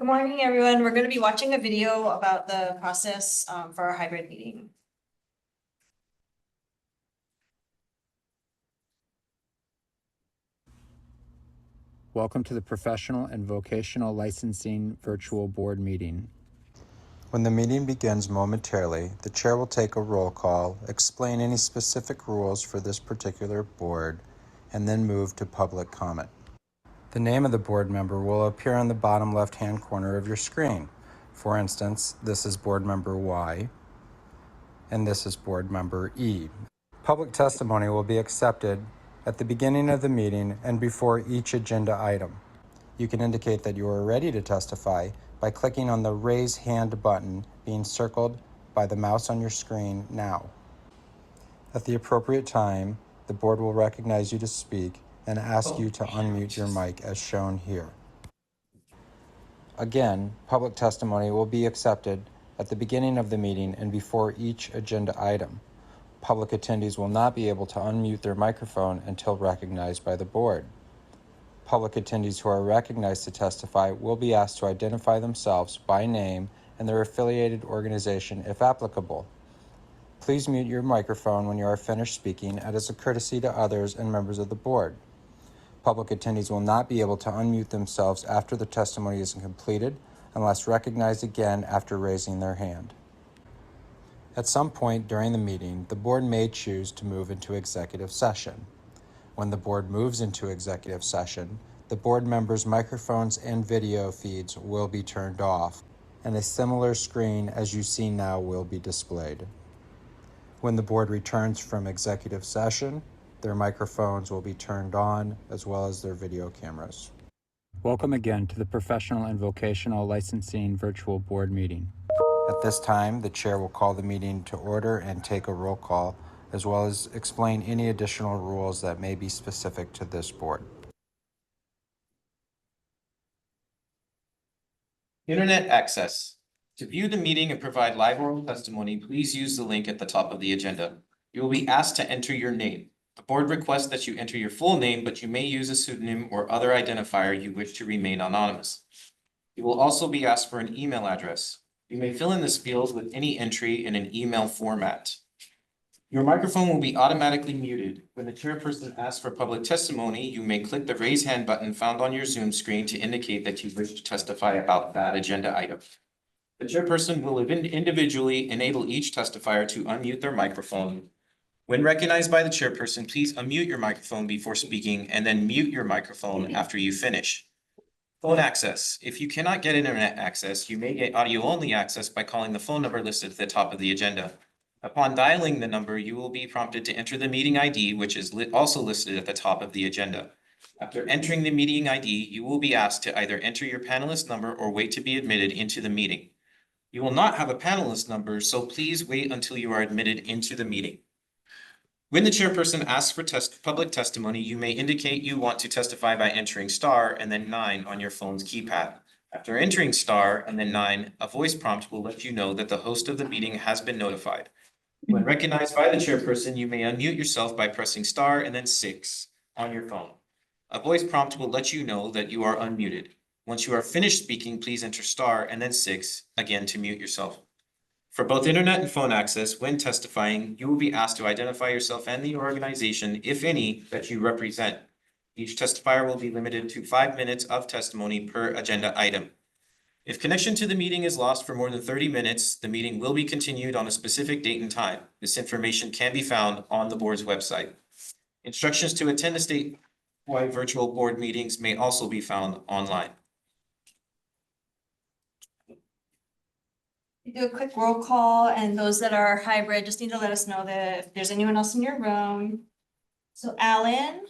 Good morning, everyone. We're going to be watching a video about the process for our hybrid meeting. Welcome to the Professional and Vocational Licensing Virtual Board Meeting. When the meeting begins momentarily, the chair will take a roll call, explain any specific rules for this particular board, and then move to public comment. The name of the board member will appear on the bottom left-hand corner of your screen. For instance, this is board member Y, and this is board member E. Public testimony will be accepted at the beginning of the meeting and before each agenda item. You can indicate that you are ready to testify by clicking on the Raise Hand button being circled by the mouse on your screen now. At the appropriate time, the board will recognize you to speak and ask you to unmute your mic as shown here. Again, public testimony will be accepted at the beginning of the meeting and before each agenda item. Public attendees will not be able to unmute their microphone until recognized by the board. Public attendees who are recognized to testify will be asked to identify themselves by name and their affiliated organization if applicable. Please mute your microphone when you are finished speaking as a courtesy to others and members of the board. Public attendees will not be able to unmute themselves after the testimony is completed unless recognized again after raising their hand. At some point during the meeting, the board may choose to move into executive session. When the board moves into executive session, the board members' microphones and video feeds will be turned off, and a similar screen as you see now will be displayed. When the board returns from executive session, their microphones will be turned on as well as their video cameras. Welcome again to the Professional and Vocational Licensing Virtual Board Meeting. At this time, the chair will call the meeting to order and take a roll call, as well as explain any additional rules that may be specific to this board. Internet access. To view the meeting and provide live oral testimony, please use the link at the top of the agenda. You will be asked to enter your name. The board requests that you enter your full name, but you may use a pseudonym or other identifier you wish to remain anonymous. You will also be asked for an email address. You may fill in this field with any entry in an email format. Your microphone will be automatically muted. When the chairperson asks for public testimony, you may click the raise hand button found on your Zoom screen to indicate that you wish to testify about that agenda item. The chairperson will individually enable each testifier to unmute their microphone. When recognized by the chairperson, please unmute your microphone before speaking and then mute your microphone after you finish. Phone access. If you cannot get internet access, you may get audio-only access by calling the phone number listed at the top of the agenda. Upon dialing the number, you will be prompted to enter the meeting ID, which is also listed at the top of the agenda. After entering the meeting ID, you will be asked to either enter your panelist number or wait to be admitted into the meeting. You will not have a panelist number, so please wait until you are admitted into the meeting. When the chairperson asks for public testimony, you may indicate you want to testify by entering star and then 9 on your phone's keypad. After entering star and then 9, a voice prompt will let you know that the host of the meeting has been notified. When recognized by the chairperson, you may unmute yourself by pressing star and then 6 on your phone. A voice prompt will let you know that you are unmuted. Once you are finished speaking, please enter star and then 6 again to mute yourself. For both internet and phone access, when testifying, you will be asked to identify yourself and the organization, if any, that you represent. Each testifier will be limited to 5 minutes of testimony per agenda item. If connection to the meeting is lost for more than 30 minutes, the meeting will be continued on a specific date and time. This information can be found on the board's website. Instructions to attend the statewide virtual board meetings may also be found online. We do a quick roll call, and those that are hybrid just need to let us know that if there's anyone else in your room. So Alan.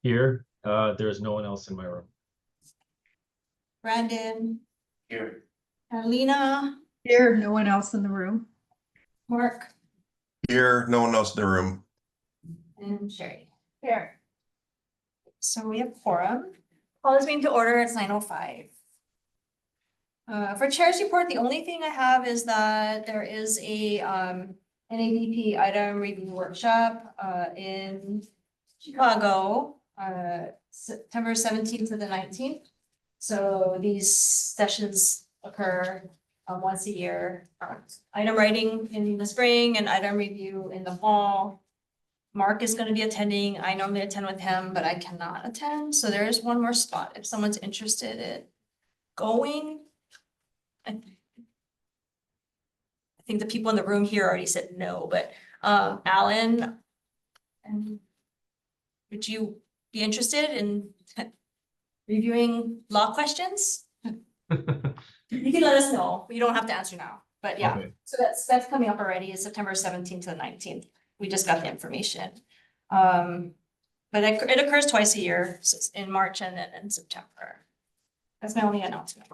Here, there is no one else in my room. Brandon. Here. Carolina. Here, no one else in the room. Mark. Here, no one else in the room. And Sherry. Here. So we have quorum. Call this meeting to order. It's 9:05. For chair's report, the only thing I have is that there is a NADP item review workshop in Chicago, September 17th to the 19th. So these sessions occur once a year. Item writing in the spring and item review in the fall. Mark is gonna be attending. I normally attend with him, but I cannot attend, so there is one more spot if someone's interested in going. I think the people in the room here already said no, but Alan, and would you be interested in reviewing law questions? You can let us know. You don't have to answer now, but yeah. Okay. So that's coming up already. It's September 17th to the 19th. We just got the information. But it occurs twice a year, so it's in March and then in September. That's my only announcement.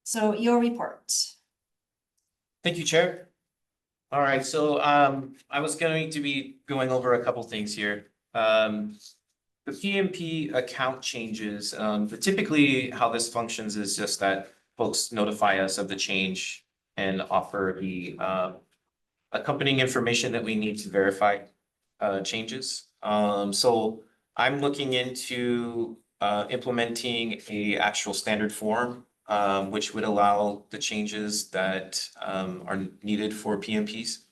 So your report. Thank you, Chair. All right, so I was going to be going over a couple things here. The PMP account changes, but typically how this functions is just that folks notify us of the change and offer the accompanying information that we need to verify changes. So I'm looking into implementing a actual standard form, which would allow the changes that are needed for PMPs.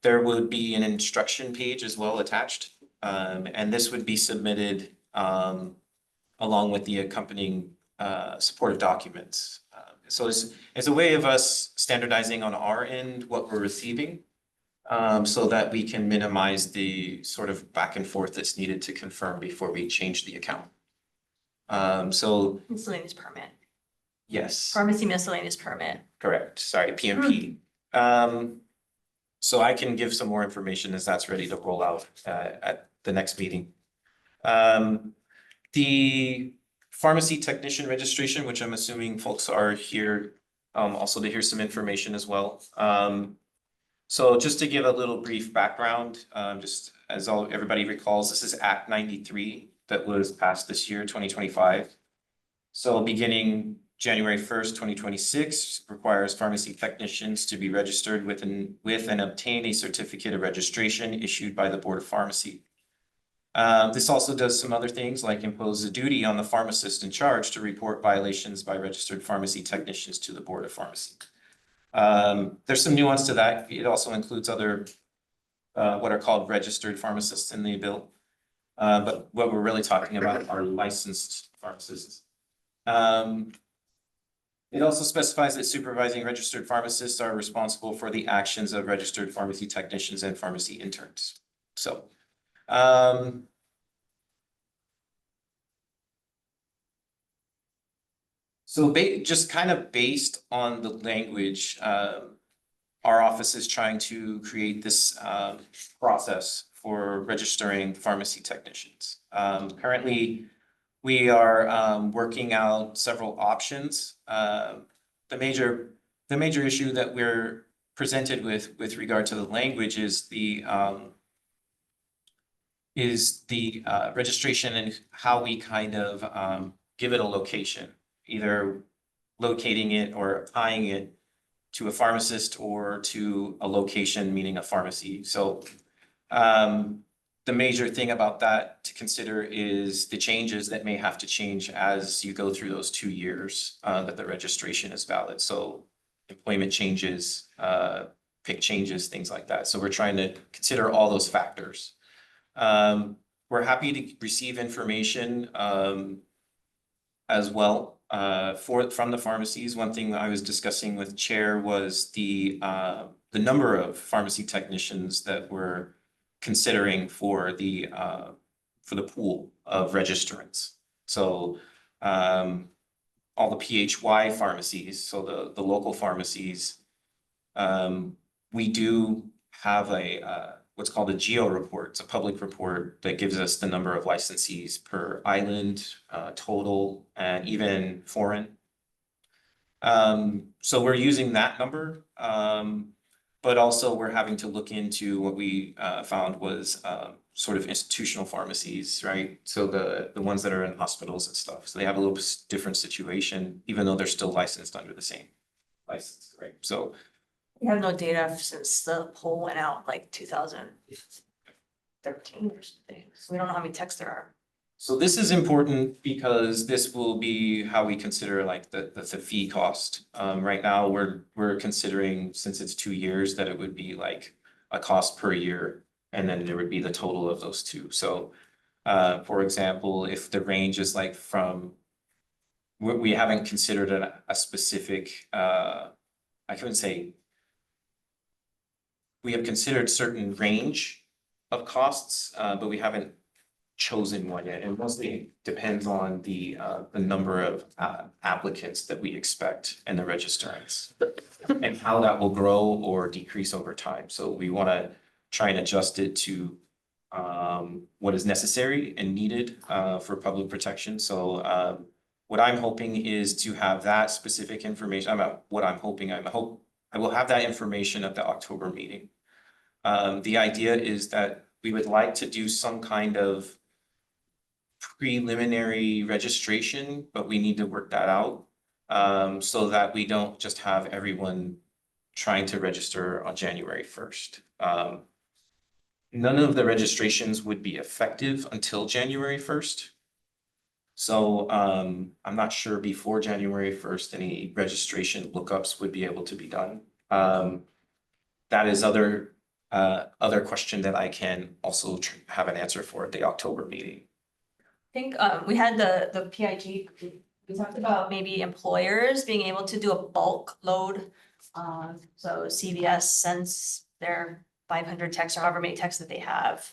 There would be an instruction page as well attached, and this would be submitted along with the accompanying supportive documents. So it's a way of us standardizing on our end what we're receiving, so that we can minimize the sort of back and forth that's needed to confirm before we change the account. So Miscellaneous permit, yes. pharmacy miscellaneous permit. Correct, sorry, PMP. So I can give some more information as that's ready to roll out at the next meeting. The pharmacy technician registration, which I'm assuming folks are here also to hear some information as well. So just to give a little brief background, just as everybody recalls, this is Act 93 that was passed this year, 2025. So beginning January 1st, 2026, requires pharmacy technicians to be registered with and obtain a certificate of registration issued by the Board of Pharmacy. This also does some other things like impose a duty on the pharmacist in charge to report violations by registered pharmacy technicians to the Board of Pharmacy. There's some nuance to that. It also includes other what are called registered pharmacists in the bill. But what we're really talking about are licensed pharmacists. It also specifies that supervising registered pharmacists are responsible for the actions of registered pharmacy technicians and pharmacy interns. So, just kind of based on the language, our office is trying to create this process for registering pharmacy technicians. Currently, we are working out several options. The major issue that we're presented with regard to the language is the registration and how we kind of give it a location, either locating it or tying it to a pharmacist or to a location, meaning a pharmacy. So the major thing about that to consider is the changes that may have to change as you go through those 2 years that the registration is valid. So employment changes, pick changes, things like that. So we're trying to consider all those factors. We're happy to receive information as well from the pharmacies. One thing that I was discussing with Chair was the number of pharmacy technicians that we're considering for the pool of registrants. So all the PHY pharmacies, so the local pharmacies, we do have a what's called a geo report. It's a public report that gives us the number of licensees per island, total, and even foreign. So we're using that number, but also we're having to look into what we found was sort of institutional pharmacies, right? So the ones that are in hospitals and stuff. So they have a little different situation, even though they're still licensed under the same license, right? So We have no data since the poll went out like 2013 or something. So we don't know how many techs there are. So this is important because this will be how we consider like the fee cost. Right now, we're considering, since it's 2 years, that it would be like a cost per year. And then there would be the total of those two. So for example, if the range is like from, we haven't considered a specific, I couldn't say. We have considered certain range of costs, but we haven't chosen one yet. It mostly depends on the number of applicants that we expect and the registrants. And how that will grow or decrease over time. So we want to try and adjust it to what is necessary and needed for public protection. So what I'm hoping is to have that specific information. I will have that information at the October meeting. The idea is that we would like to do some kind of preliminary registration, but we need to work that out. So that we don't just have everyone trying to register on January 1st. None of the registrations would be effective until January 1st. So I'm not sure before January 1st, any registration lookups would be able to be done. That is other question that I can also have an answer for at the October meeting. I think we had the PIG, we talked about maybe employers being able to do a bulk load. So CVS sends their 500 texts or however many texts that they have.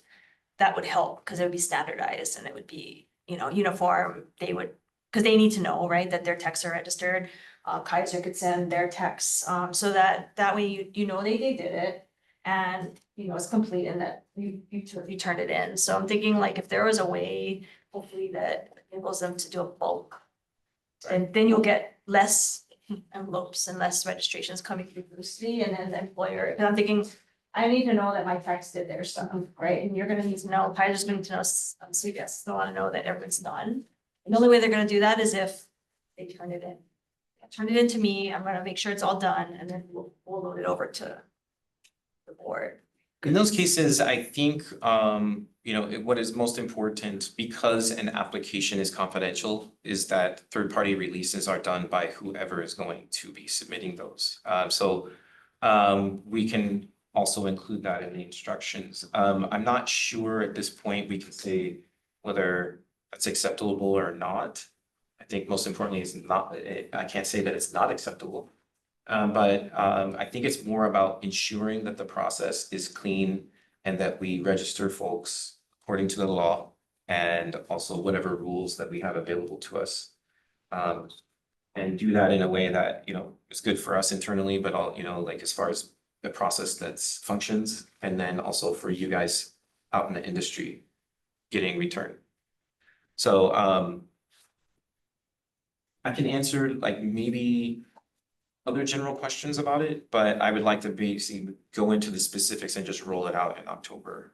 That would help because it would be standardized and it would be, uniform. They would, because they need to know, right, that their texts are registered. Kaiser could send their texts, so that way you know they did it. And it's complete and that you turned it in. So I'm thinking like if there was a way, hopefully that enables them to do a bulk. And then you'll get less envelopes and less registrations coming through loosely, and then the employer, and I'm thinking, I need to know that my text did their stuff, right? And you're gonna need to know, Kaiser's going to know, CVS, they wanna know that everyone's done. And the only way they're gonna do that is if they turn it in. Turn it in to me, I'm gonna make sure it's all done, and then we'll load it over to the board. In those cases, I think, what is most important, because an application is confidential, is that third-party releases are done by whoever is going to be submitting those. We can also include that in the instructions. I'm not sure at this point we can say whether that's acceptable or not. I think most importantly is not, I can't say that it's not acceptable. But I think it's more about ensuring that the process is clean and that we register folks according to the law and also whatever rules that we have available to us. And do that in a way that, is good for us internally, but all, like as far as the process that's functions, and then also for you guys out in the industry getting return. So I can answer like maybe other general questions about it, but I would like to basically go into the specifics and just roll it out in October.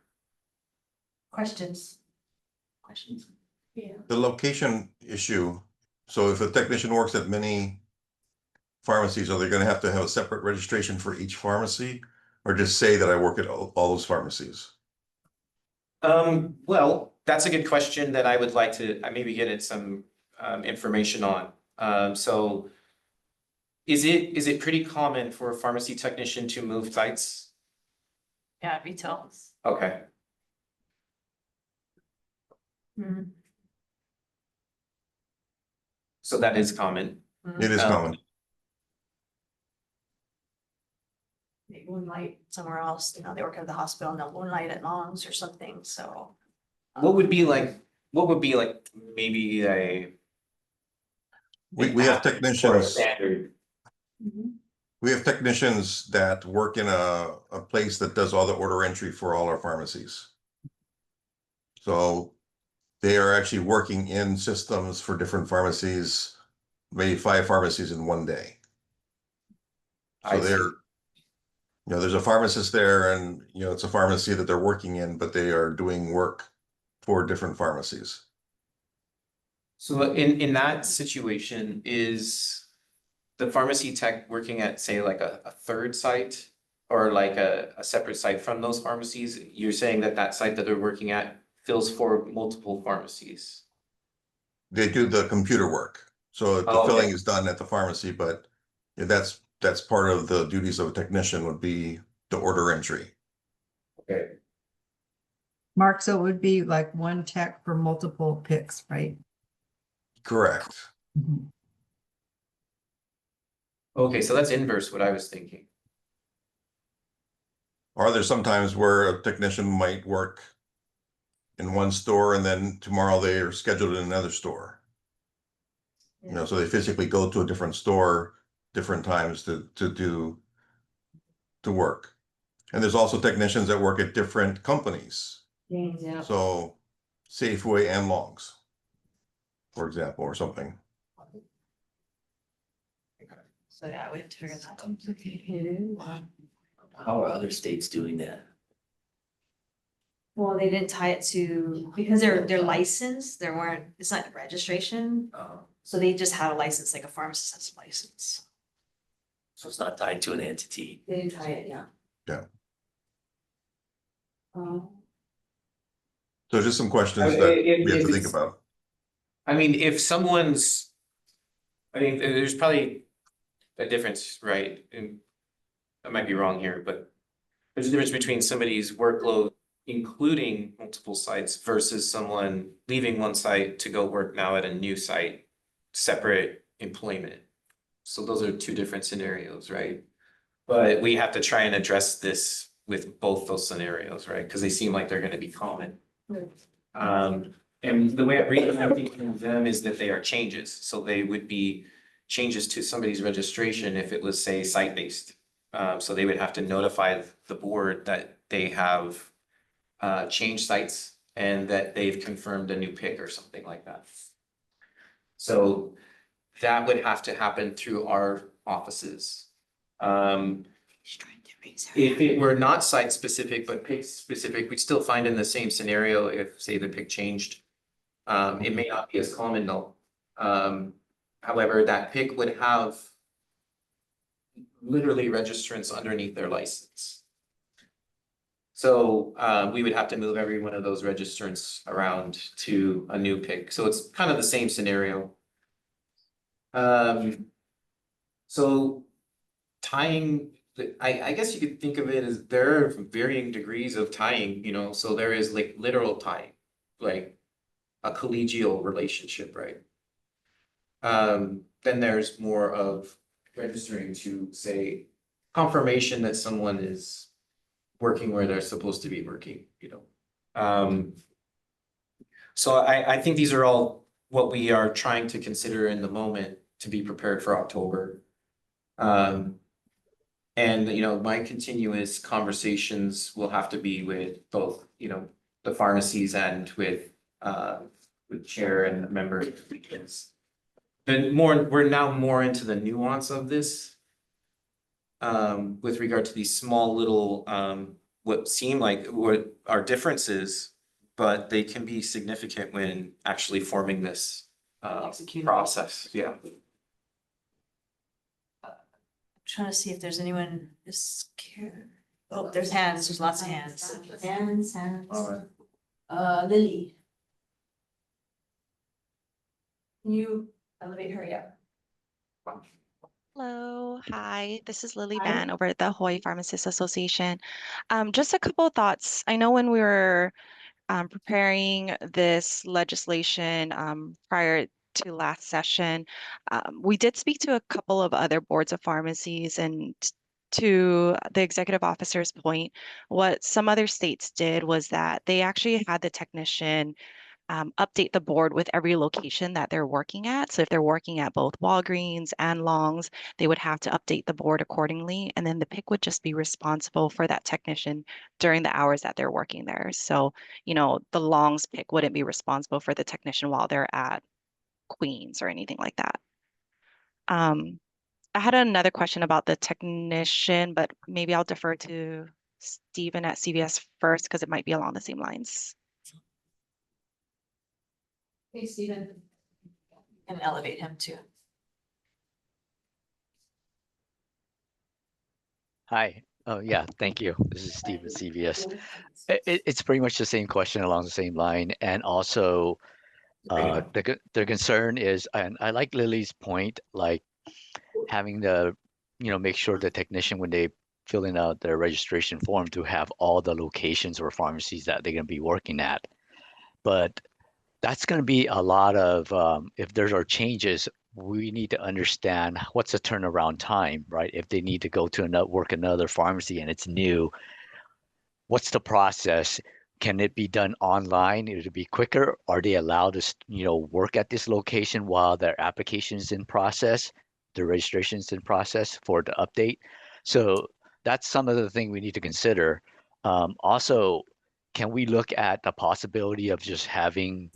Questions? Yeah. The location issue, so if a technician works at many pharmacies, are they gonna have to have a separate registration for each pharmacy? Or just say that I work at all those pharmacies? Well, that's a good question that I would like to maybe get some information on. So is it pretty common for a pharmacy technician to move sites? Yeah, retail. Okay. Mhm. So that is common. It is common. They moonlight somewhere else, they work at the hospital and they'll moonlight at Long's or something, so. What would be like maybe a We have for a technicians, standard? we have technicians that work in a place that does all the order entry for all our pharmacies. So they are actually working in systems for different pharmacies, maybe 5 pharmacies in one day. So I see. there's a pharmacist there and, it's a pharmacy that they're working in, but they are doing work for different pharmacies. So in that situation, is the pharmacy tech working at, say, like a third site or like a separate site from those pharmacies? You're saying that site that they're working at fills for multiple pharmacies? They do the computer work. So the Oh, okay. filling is done at the pharmacy, but yeah, that's part of the duties of a technician would be the order entry. Okay. Mark, so it would be like one tech for multiple picks, right? Correct. Okay, so that's inverse what I was thinking. Or there's sometimes where a technician might work in one store and then tomorrow they are scheduled in another store. You know, so they physically go to a different store, different times to work. And there's also technicians that work at different companies. Yeah. So Safeway and Longs, for example, or something. So yeah, we have to figure that out. How are other states doing that? Well, they didn't tie it to, because they're licensed, there weren't, it's not registration, so they just had a license, like a pharmacist has a license. So it's not tied to an entity. They didn't tie it, yeah. Yeah. Um, So just some questions I- that if- we have if to think it's- about. I mean, if someone's, I mean, there's probably a difference, right? And I might be wrong here, but there's a difference between somebody's workload, including multiple sites versus someone leaving one site to go work now at a new site, separate employment. So those are two different scenarios, right? But we have to try and address this with both those scenarios, right? Because they seem like they're gonna be common. And the way I read them is that they are changes, so they would be changes to somebody's registration if it was, say, site-based. So they would have to notify the board that they have changed sites and that they've confirmed a new pick or something like that. So that would have to happen through our offices. If it were not site-specific, but pick-specific, we'd still find in the same scenario if, say, the pick changed. It may not be as common though. However, that pick would have literally registrants underneath their license. So we would have to move every one of those registrants around to a new pick. So it's kind of the same scenario. So tying, I guess you could think of it as there are varying degrees of tying, you know, so there is like literal tying, like a collegial relationship, right? Then there's more of registering to say confirmation that someone is working where they're supposed to be working, you know. So I think these are all what we are trying to consider in the moment to be prepared for October. And you know, my continuous conversations will have to be with both, you know, the pharmacies and with chair and members, because we're now more into the nuance of this. With regard to these small little what seem like what are differences, but they can be significant when actually forming this process, yeah. Trying to see if there's anyone is scared. Oh, there's hands, there's lots of hands. Hands. Lily. Can you elevate her, yeah? Hello, hi, this is Lily Hi. Van over at the Hawaii Pharmacists Association. Just a couple of thoughts. I know when we were preparing this legislation prior to last session, we did speak to a couple of other boards of pharmacies, and to the executive officer's point, what some other states did was that they actually had the technician update the board with every location that they're working at. So if they're working at both Walgreens and Longs, they would have to update the board accordingly. And then the PIC would just be responsible for that technician during the hours that they're working there. So, you know, the Longs PIC wouldn't be responsible for the technician while they're at Queens or anything like that. I had another question about the technician, but maybe I'll defer to Stephen at CVS first because it might be along the same lines. Hey, Stephen. And elevate him too. Hi, Oh, yeah, thank you. This is Steve at CVS. It's pretty much the same question along the same line. And also, the concern is, and I like Lily's point, like having the, make sure the technician, when they filling out their registration form, to have all the locations or pharmacies that they're going to be working at. But that's going to be a lot of, if there are changes, we need to understand what's the turnaround time, right? If they need to go to another, work another pharmacy and it's new, what's the process? Can it be done online? It'll be quicker. Are they allowed to, work at this location while their application is in process, the registration is in process for the update? So that's some of the thing we need to consider. Also, can we look at the possibility of just having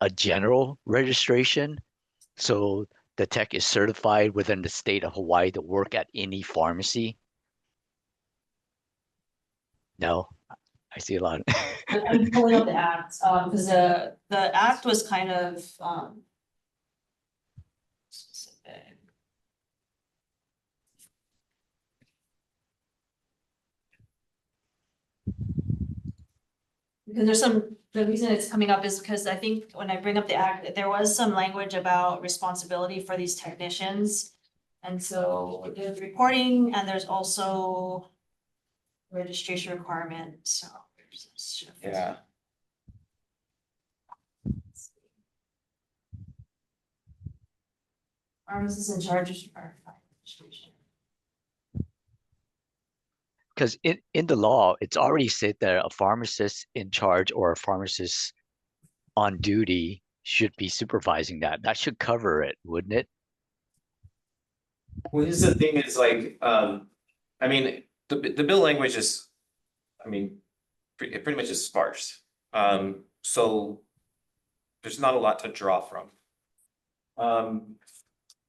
a general registration? So the tech is certified within the state of Hawaii to work at any pharmacy? No, I see a lot. I'm pulling up the act, because the act was kind of, specific. Because the reason it's coming up is because I think when I bring up the act, there was some language about responsibility for these technicians. And so there's reporting and there's also registration requirement, so. there's this shift. Yeah. Pharmacists in charge of registration. Because in the law, it's already said that a pharmacist in charge or a pharmacist on duty should be supervising that. That should cover it, wouldn't it? Well, here's the thing is like, I mean, the bill language is, I mean, it pretty much is sparse. So there's not a lot to draw from.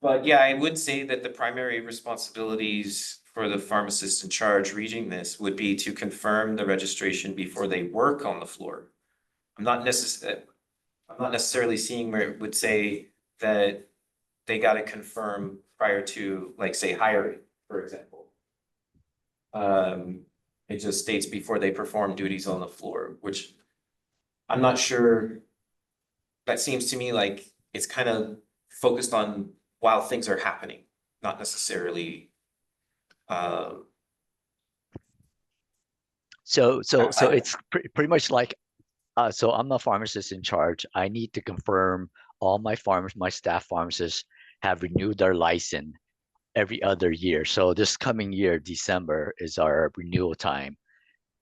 But yeah, I would say that the primary responsibilities for the pharmacist in charge reading this would be to confirm the registration before they work on the floor. I'm not necessarily seeing where it would say that they got to confirm prior to, like, say, hiring, for example. It just states before they perform duties on the floor, which I'm not sure. That seems to me like it's kind of focused on while things are happening, not necessarily. So outside. it's pretty much like, so I'm the pharmacist in charge. I need to confirm all my staff pharmacists have renewed their license every other year. So this coming year, December, is our renewal time.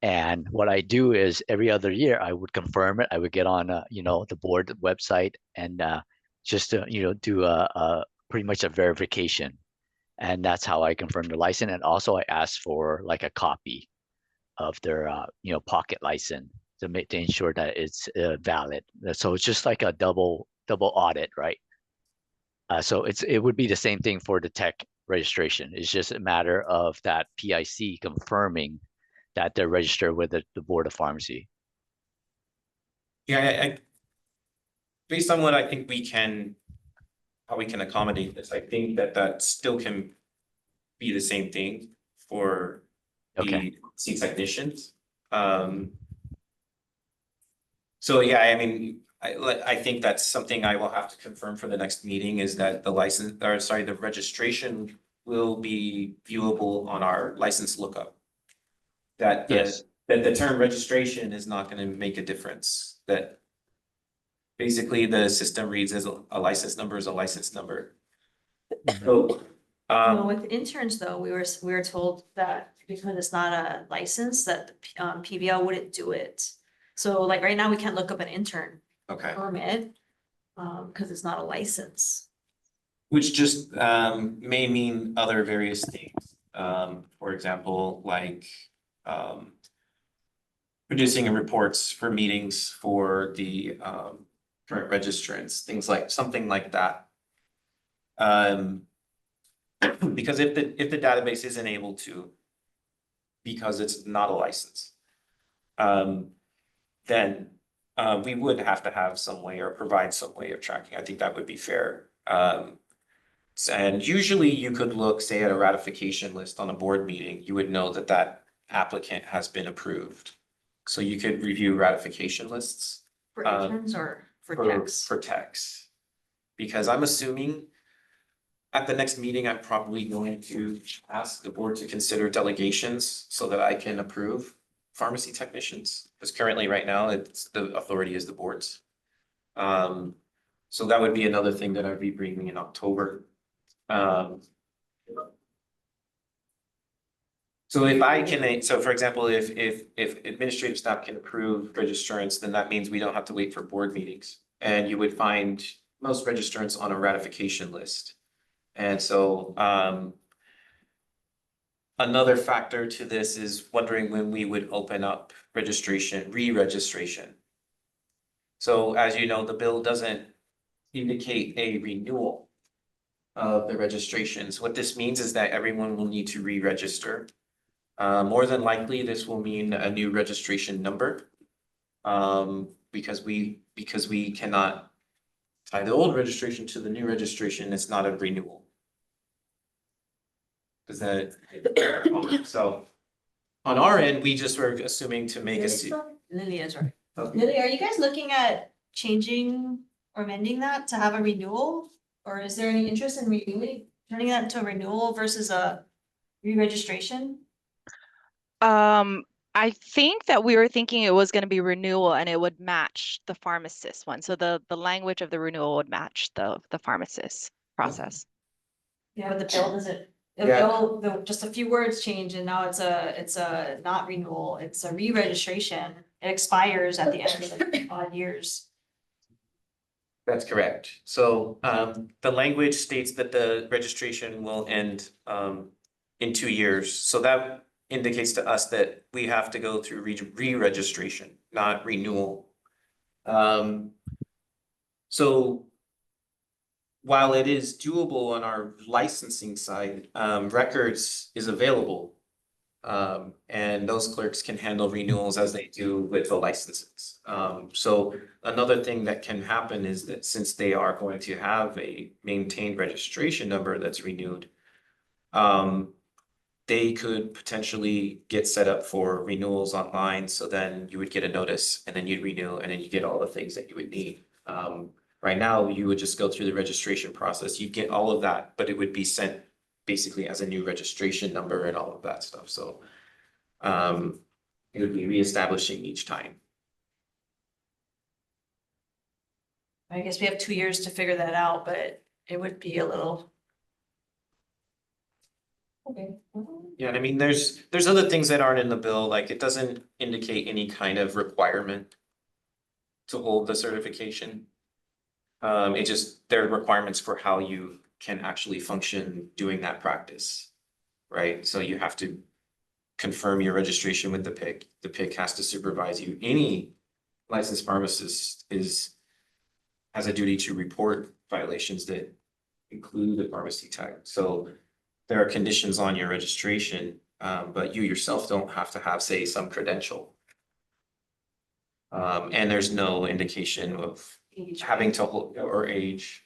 And what I do is every other year I would confirm it. I would get on, the board website and just to, do a pretty much a verification. And that's how I confirm the license. And also I ask for like a copy of their, pocket license to ensure that it's valid. So it's just like a double audit, right? So it would be the same thing for the tech registration. It's just a matter of that PIC confirming that they're registered with the Board of Pharmacy. Yeah, based on what I think how we can accommodate this, I think that still can be the same thing for Okay. the C technicians. So yeah, I mean, I think that's something I will have to confirm for the next meeting, is that the registration will be viewable on our license lookup. That Yes. the term registration is not gonna make a difference, that basically the system reads as a license number is a license number. So, Well, with interns though, we were told that because it's not a license, that the PVL wouldn't do it. So like right now, we can't look up an intern okay, permit, because it's not a license. which just may mean other various things. For example, like producing reports for meetings for the current registrants, things like something like that. Because if the database isn't able to, because it's not a license, then we would have to have some way or provide some way of tracking. I think that would be fair. And usually you could look, say, at a ratification list on a board meeting, you would know that that applicant has been approved. So you could review ratification lists. For Um, interns or for for techs? for techs. Because I'm assuming at the next meeting, I'm probably going to ask the board to consider delegations so that I can approve pharmacy technicians. Because currently, right now, it's the authority is the board's. So that would be another thing that I'd be bringing in October. So if I can, so for example, if administrative staff can approve registrants, then that means we don't have to wait for board meetings. And you would find most registrants on a ratification list. And so another factor to this is wondering when we would open up registration, re-registration. So as you know, the bill doesn't indicate a renewal of the registrations. What this means is that everyone will need to re-register. More than likely, this will mean a new registration number. Because we cannot tie the old registration to the new registration, it's not a renewal. Does that, so on our end, we just were assuming to make Lily is right. Okay. Lily, are you guys looking at changing or amending that to have a renewal? Or is there any interest in renewing, turning that into a renewal versus a re-registration? I think that we were thinking it was going to be renewal and it would match the pharmacist one. So the language of the renewal would match the pharmacist process. Yeah, but the bill doesn't, the Yeah. bill, just a few words change and now it's a not renewal, it's a re-registration. It expires at the end of the odd years. That's correct. So the language states that the registration will end in 2 years. So that indicates to us that we have to go through re-registration, not renewal. So while it is doable on our licensing side, records is available. And those clerks can handle renewals as they do with the licenses. So another thing that can happen is that since they are going to have a maintained registration number that's renewed, they could potentially get set up for renewals online. So then you would get a notice and then you'd renew and then you get all the things that you would need. Right now, you would just go through the registration process. You get all of that, but it would be sent basically as a new registration number and all of that stuff. So it would be reestablishing each time. I guess we have 2 years to figure that out, but it would be a little. Okay. Yeah, and I mean, there's other things that aren't in the bill, like it doesn't indicate any kind of requirement to hold the certification. It just, there are requirements for how you can actually function doing that practice, right? So you have to confirm your registration with the PIC. The PIC has to supervise you. Any licensed pharmacist has a duty to report violations that include the pharmacy tag. So there are conditions on your registration, but you yourself don't have to have, say, some credential. And there's no indication of having to hold or age.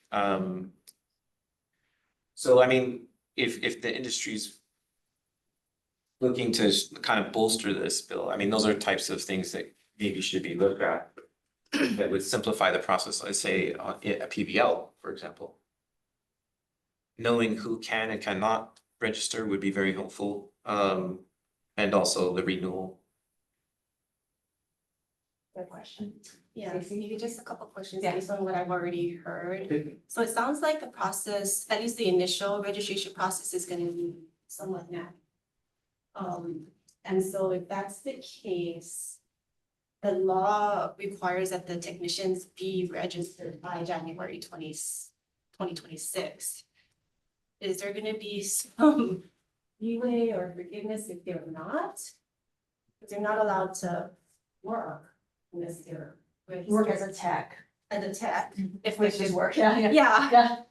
So I mean, if the industry's looking to kind of bolster this bill, I mean, those are types of things that maybe should be looked at that would simplify the process, let's say on a PVL, for example. Knowing who can and cannot register would be very helpful. And also the renewal. Good question. Yeah, so maybe just a couple questions Yeah. based on what I've already heard. So it sounds like the process, at least the initial registration process is gonna be somewhat now. And so if that's the case, the law requires that the technicians be registered by January 2026. Is there gonna be some leeway or forgiveness if they're not? Because they're not allowed to work unless they're Work as a tech. as a tech. If we should work, Yeah, Yeah.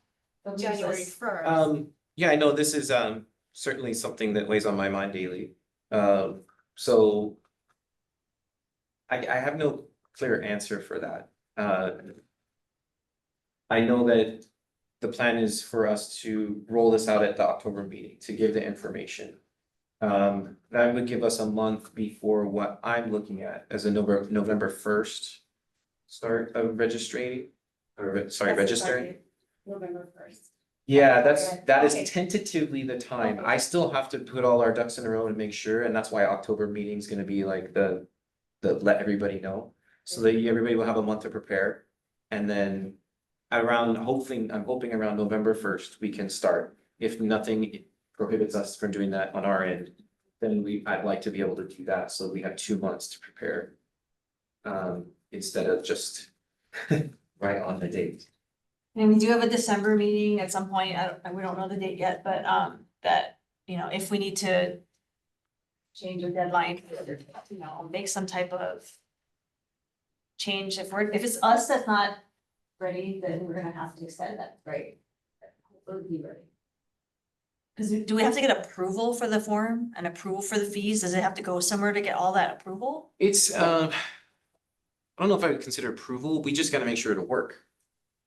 January 1st. Yeah, I know this is certainly something that weighs on my mind daily. So I have no clear answer for that. I know that the plan is for us to roll this out at the October meeting to give the information. That would give us a month before what I'm looking at as a November 1st start of registering, or sorry, registering. November 1st. Yeah, that is Okay. tentatively the time. Okay. I still have to put all our ducks in a row and make sure, and that's why October meeting is gonna be like the let everybody know. So that everybody will have a month to prepare. And then I'm hoping around November 1st, we can start. If nothing prohibits us from doing that on our end, then I'd like to be able to do that, so we have 2 months to prepare. Instead of just right on the date. And we do have a December meeting at some point, we don't know the date yet, but, that, you know, if we need to change a deadline, you know, make some type of change, if it's us that's not ready, then we're gonna have to extend that, right? We'll be ready. Cause do we have to get approval for the form and approval for the fees? Does it have to go somewhere to get all that approval? It's, I don't know if I would consider approval, we just gotta make sure it'll work.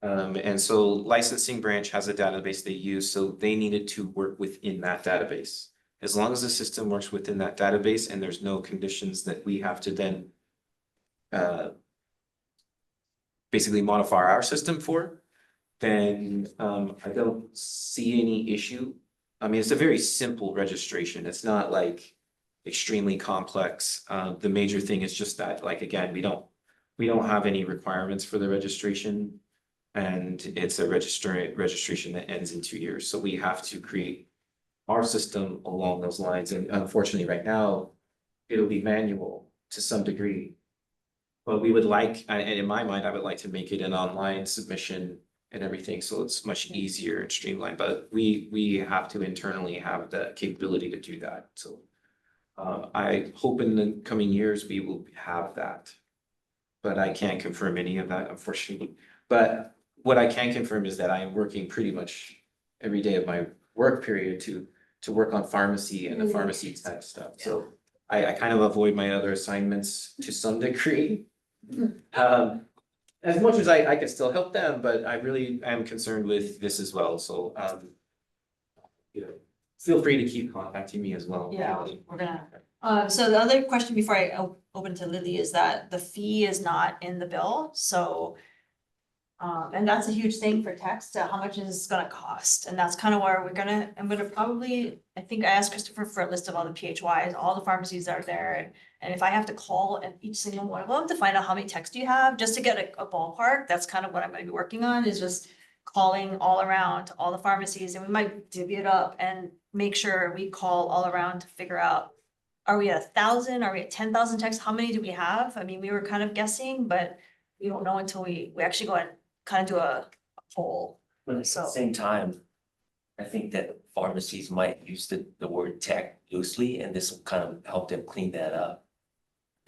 And so licensing branch has a database they use, so they needed to work within that database. As long as the system works within that database and there's no conditions that we have to then basically modify our system for, then I don't see any issue. I mean, it's a very simple registration. It's not like extremely complex. The major thing is just that, like, again, we don't have any requirements for the registration. And it's a registration that ends in 2 years. So we have to create our system along those lines. And unfortunately, right now, it'll be manual to some degree. But we would like, and in my mind, I would like to make it an online submission and everything, so it's much easier and streamlined. But we have to internally have the capability to do that. So I hope in the coming years we will have that. But I can't confirm any of that, unfortunately. But what I can confirm is that I am working pretty much every day of my work period to work on pharmacy and the pharmacy type stuff. So I kind of avoid my other assignments to some degree. As much as I can still help them, but I really am concerned with this as well. So you know, feel free to keep contacting me as well. Yeah, we're gonna, so the other question before I open to Lily is that the fee is not in the bill, so. And that's a huge thing for text, how much is it gonna cost, and that's kind of where I'm gonna probably, I think I asked Christopher for a list of all the PHYs, all the pharmacies that are there, and if I have to call and each single one of them to find out how many texts you have, just to get a ballpark, that's kind of what I'm gonna be working on, is just calling all around all the pharmacies, and we might divvy it up and make sure we call all around to figure out, are we at 1,000, are we at 10,000 texts, how many do we have? I mean, we were kind of guessing, but we don't know until we actually go and kind of do a poll. But at the same time, I think that pharmacies might use the word tech loosely, and this will kind of help them clean that up.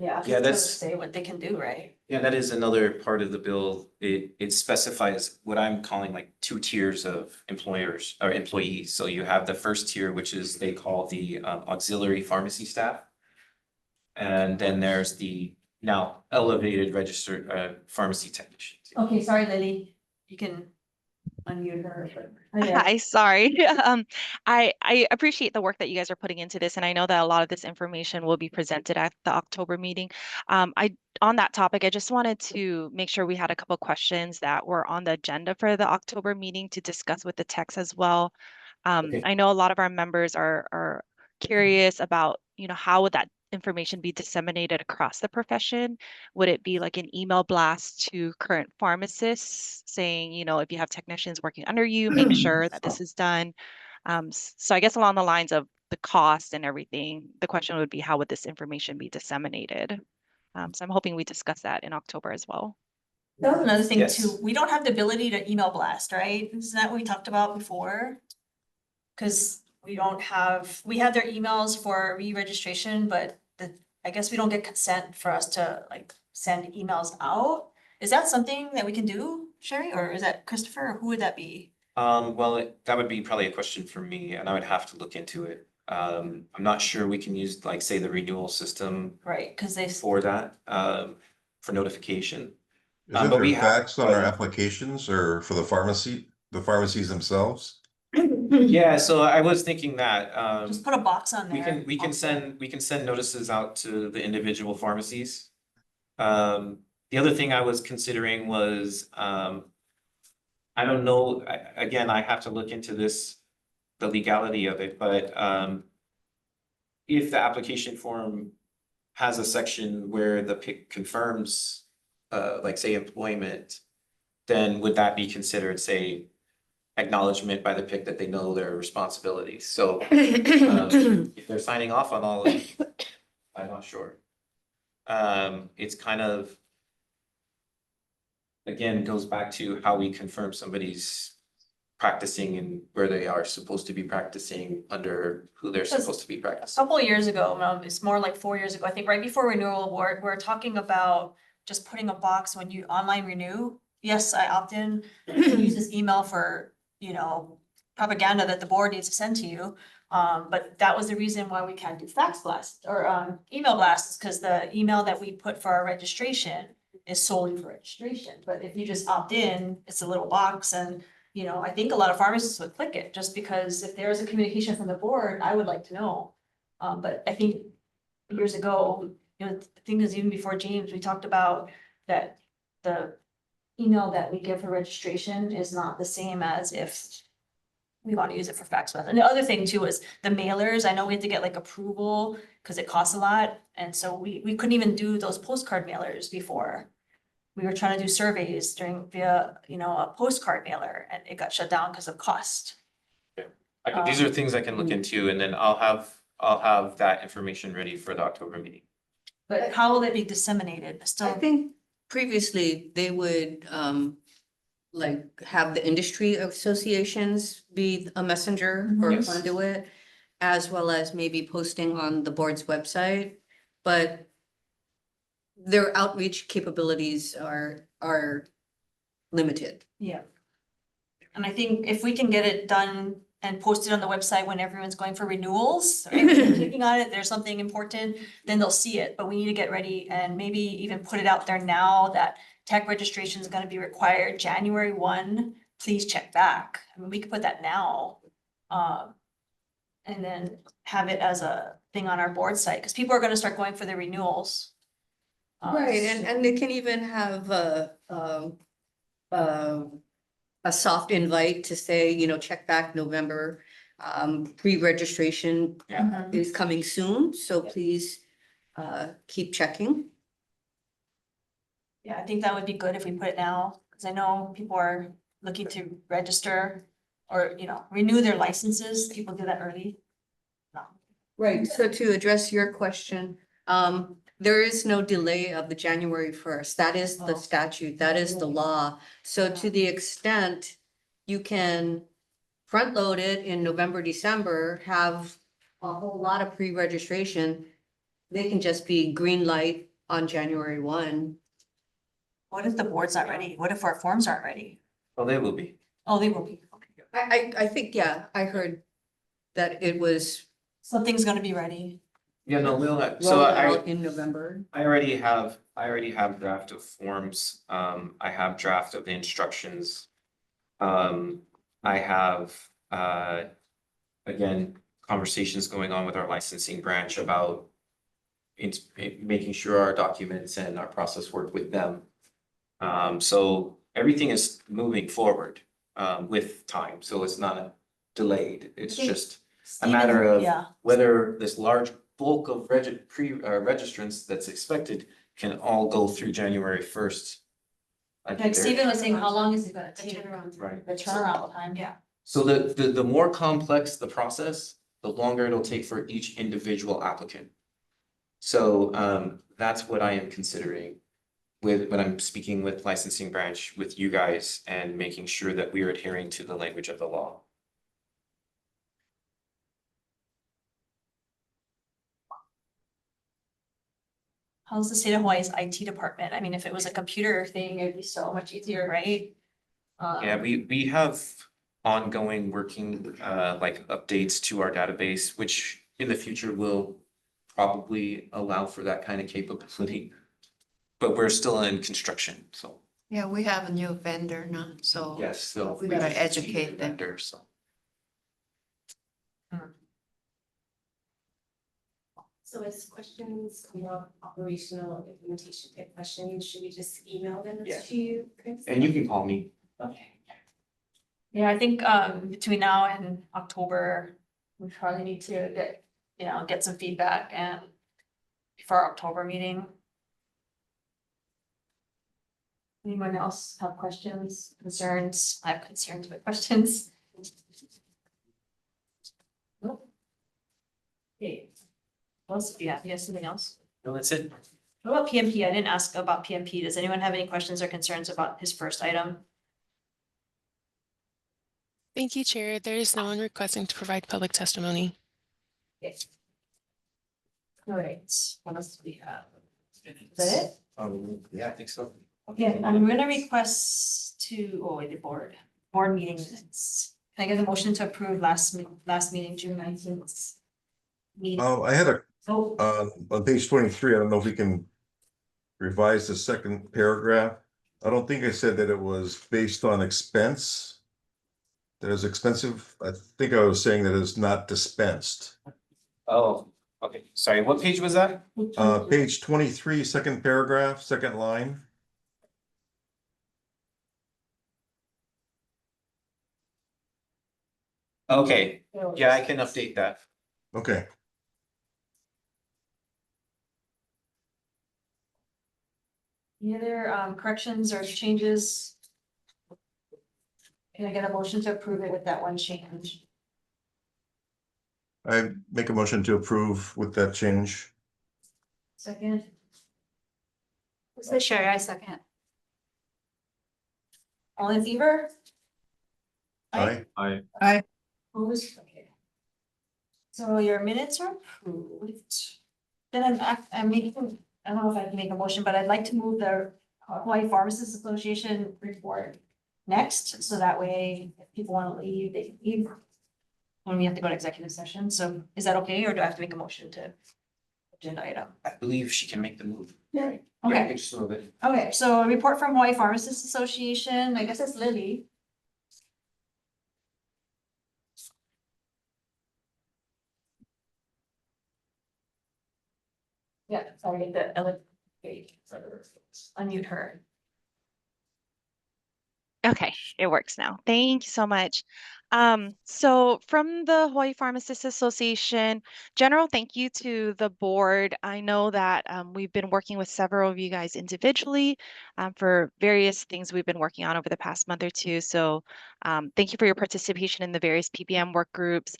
Yeah. Yeah, that's- Say what they can do, right? Yeah, that is another part of the bill. It specifies what I'm calling like 2 tiers of employers or employees. So you have the first tier, which is they call the auxiliary pharmacy staff. And then there's the now elevated registered pharmacy technicians. Okay, sorry, Lily, you can unmute her. Hi, sorry. I appreciate the work that you guys are putting into this, and I know that a lot of this information will be presented at the October meeting. On that topic, I just wanted to make sure we had a couple questions that were on the agenda for the October meeting to discuss with the techs as well. Okay. I know a lot of our members are curious about, how would that information be disseminated across the profession? Would it be like an email blast to current pharmacists saying, if you have technicians working under you, make sure that this is done? So I guess along the lines of the cost and everything, the question would be, how would this information be disseminated? So I'm hoping we discuss that in October as well. That was another thing Yes. too, we don't have the ability to email blast, right? Isn't that what we talked about before? Cause we have their emails for re-registration, but I guess we don't get consent for us to like send emails out. Is that something that we can do, Sherry, or is that Christopher, or who would that be? Well, that would be probably a question for me, and I would have to look into it. I'm not sure we can use, like, say, the renewal system Right, cause they, for that, for notification. Isn't but we there have- fax on our applications or for the pharmacy? the pharmacies themselves? Yeah, so I was thinking that, Just put a box on we there. we can send notices out to the individual pharmacies. The other thing I was considering was, I don't know, again, I have to look into this, the legality of it, but, if the application form has a section where the PIC confirms, like say employment, then would that be considered, say, acknowledgement by the PIC that they know their responsibilities? So, if they're signing off on all of it, I'm not sure. It's kind of, again, goes back to how we confirm somebody's practicing and where they are supposed to be practicing under who they're supposed to be A practicing. couple of years ago, it's more like 4 years ago, I think right before renewal, we're talking about just putting a box when you online renew. Yes, I opt in, use this email for, propaganda that the board needs to send to you. But that was the reason why we can't do fax blasts or email blasts, because the email that we put for our registration is solely for registration. But if you just opt in, it's a little box and, I think a lot of pharmacists would click it just because if there is a communication from the board, I would like to know. But I think years ago, the thing is even before James, we talked about that the email that we give for registration is not the same as if we want to use it for fax blast. And the other thing too is the mailers. I know we had to get like approval because it costs a lot. And so we couldn't even do those postcard mailers before. We were trying to do surveys via, a postcard mailer and it got shut down because of cost. These are things I can look into, and then I'll have that information ready for the October meeting. But how will it be disseminated? I Still, think previously they would like have the industry associations be a messenger or a Yes. conduit, as well as maybe posting on the board's website, but their outreach capabilities are limited. yeah. And I think if we can get it done and posted on the website when everyone's going for renewals, right? When they're clicking on it, there's something important, then they'll see it, but we need to get ready and maybe even put it out there now that tech registration is gonna be required January 1, please check back. I mean, we could put that now. And then have it as a thing on our board site, because people are gonna start going for the renewals. Right, and they can even have a soft invite to say, check back November. Pre-registration Mhm. is coming soon, so please keep checking. Yeah, I think that would be good if we put it now, because I know people are looking to register or, renew their licenses. People do that early. No. Right, so to address your question, there is no delay of the January 1st. That is the Oh. statute, that is the law. So to the extent you can front load it in November, December, have a whole lot of pre-registration, they can just be green light on January 1. What if the board's not ready? What if our forms aren't ready? Well, they will be. Oh, they will be. Okay. I think, yeah, I heard that it was Something's gonna be ready. Yeah, no, we'll, rolled so out in November. I already have draft of forms, I have draft of the instructions. I have, again, conversations going on with our licensing branch about making sure our documents and our process work with them. So everything is moving forward, with time, so it's not delayed, it's think just a matter of Yeah, whether this large bulk of registrants that's expected can all go through January 1st. like Steven was saying, how long is it gonna The take? turnaround. Right. The turnaround time, yeah. So the more complex the process, the longer it'll take for each individual applicant. So that's what I am considering when I'm speaking with licensing branch, with you guys, and making sure that we are adhering to the language of the law. How's the state of Hawaii's IT department? I mean, if it was a computer thing, it'd be so much easier, right? Yeah, we have ongoing working like updates to our database, which in the future will probably allow for that kind of capability. But we're still in construction, so Yeah, we have a new vendor now, so. Yes, so. We gotta just change educate the them. vendor, so. So as questions come up, operational implementation type questions, should we just email them Yeah. to you, Chris? And you can call me. Okay. Yeah, I think between now and October, we probably need to get, get some feedback and before our October meeting. Anyone else have questions, concerns? I have concerns, but questions? Nope. Okay. What else? Yeah, you have something else? No, that's it. What about PMP? I didn't ask about PMP. Does anyone have any questions or concerns about his first item? Thank you, Chair. There is no one requesting to provide public testimony. Yes. All right, what else do we have? Is that it? Yeah, I think so. Okay, I'm gonna request the board meeting minutes. Can I get a motion to approve last meeting, June 19th? Meeting. I had a, Oh, on page 23, I don't know if we can revise the second paragraph. I don't think I said that it was based on expense. That is expensive. I think I was saying that it's not dispensed. Oh, okay. Sorry, what page was that? Page 23, second paragraph, second line. Okay, yeah, I can update that. Okay. Any other corrections or changes? Can I get a motion to approve it with that one change? I make a motion to approve with that change. Second. Who's the Sherry? I second. All in favor? Aye. I, Opposed? Okay. So your minutes are approved. Then I'm making, I don't know if I can make a motion, but I'd like to move the Hawaii Pharmacists Association report next, so that way if people want to leave, they can leave. When we have to go to executive session, so is that okay, or do I have to make a motion to agenda item? I believe she can make the move. Yeah. Yeah, Okay, just a little bit. okay, so a report from Hawaii Pharmacists Association, I guess it's Lily. Yeah, sorry, unmute her. Okay, it works now. Thank you so much. So from the Hawaii Pharmacists Association, general thank you to the board. I know that we've been working with several of you guys individually for various things we've been working on over the past month or two. So thank you for your participation in the various PBM work groups.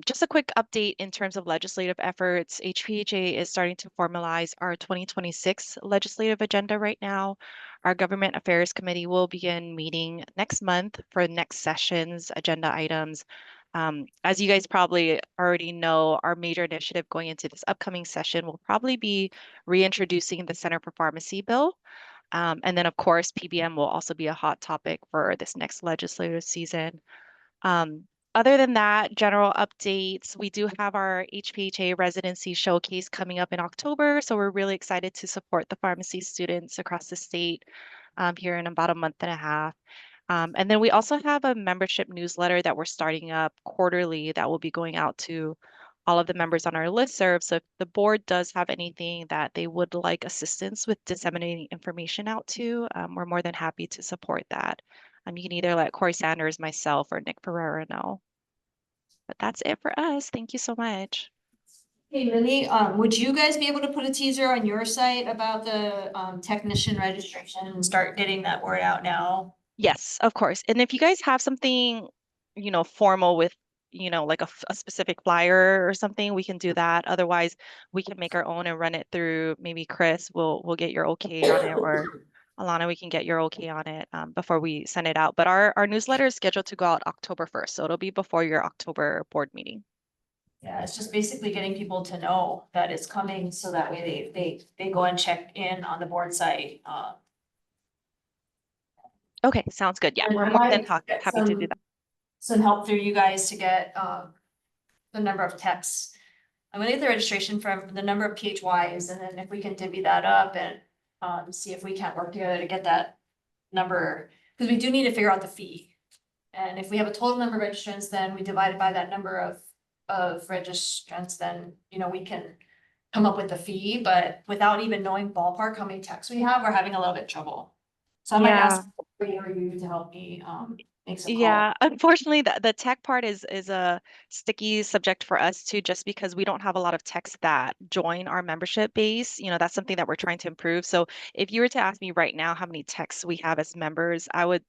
Just a quick update in terms of legislative efforts. HPHA is starting to formalize our 2026 legislative agenda right now. Our Government Affairs Committee will begin meeting next month for next session's agenda items. As you guys probably already know, our major initiative going into this upcoming session will probably be reintroducing the Center for Pharmacy bill. And then, of course, PBM will also be a hot topic for this next legislative season. Other than that, general updates, we do have our HPHA residency showcase coming up in October. So we're really excited to support the pharmacy students across the state here in about a month and a half. And then we also have a membership newsletter that we're starting up quarterly that will be going out to all of the members on our listserv. So if the board does have anything that they would like assistance with disseminating information out to, we're more than happy to support that. You can either let Corey Sanders, myself, or Nick Ferreira know. But that's it for us. Thank you so much. Hey Lily, would you guys be able to put a teaser on your site about the technician registration and start getting that word out now? Yes, of course. And if you guys have something, formal with, like a specific flyer or something, we can do that. Otherwise, we can make our own and run it through maybe Chris. We'll get your okay on it, or Alana, we can get your okay on it before we send it out. But our newsletter is scheduled to go out October 1st, so it'll be before your October board meeting. Yeah, it's just basically getting people to know that it's coming, so that way they go and check in on the board site. Okay, sounds good. Yeah, And we're I more than might get happy to do that. some help through you guys to get the number of texts. I'm gonna get the registration from the number of PHYs, and then if we can divvy that up and see if we can't work together to get that number, because we do need to figure out the fee. And if we have a total number of registrants, then we divide it by that number of registrants, then, you know, we can come up with the fee, but without even knowing ballpark how many techs we have, we're having a little bit of trouble. So I might ask for you to help me, make some calls. Yeah, unfortunately, the tech part is a sticky subject for us too, just because we don't have a lot of techs that join our membership base. You know, that's something that we're trying to improve. So if you were to ask me right now how many techs we have as members, I would